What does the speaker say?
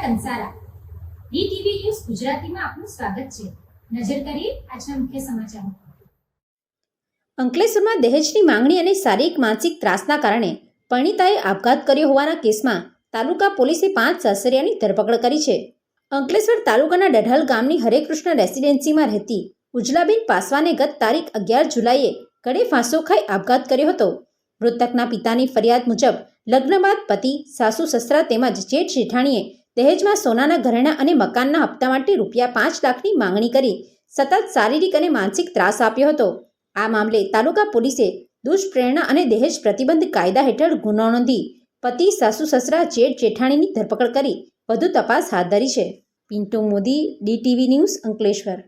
Kansara DTV news ગુજરાતીમાં આપનું સ્વાગત છે। નજર કરીએ આજના મુખ્ય સમાચારો। અંકલેશ્વરમાં દહેજની માંગણી અને શારીરિક માનસિક ત્રાસના કારણે પરિણીતાએ આપઘાત કર્યો હોવાના કેસમાં તાલુકા પોલીસે 5 સાસરિયાની ધરપકડ કરી છે। અંકલેશ્વર તાલુકાના ડઢાલ ગામની હરેકૃષ્ણ રેસિડેન્સીમાં રહેતી ઉજલાબેન પાસવાને ગત તારીખ 11 જુલાઈએ ગળે ફાંસો ખાઈ આપઘાત કર્યો હતો। મૃતકના પિતાની ફરિયાદ મુજબ લગ્ન બાદ પતિ, સાસુ સસરા તેમજ જેઠ જેઠાણીએ દહેજમાં સોનાના ઘરેણાં અને મકાનના હપ્તા માટે રૂપિયા 5 લાખની માંગણી કરી સતત શારીરિક અને માનસિક ત્રાસ આપ્યો હતો। આ મામલે તાલુકા પોલીસે દુષ્પ્રેરણા અને દહેજ પ્રતિબંધ કાયદા હેઠળ ગુનો નોંધી પતિ, સાસુ સસરા, જેઠ જેઠાણીની ધરપકડ કરી વધુ તપાસ હાથ ધરી છે। Pintu Modi, DTV news, Ankleshwar.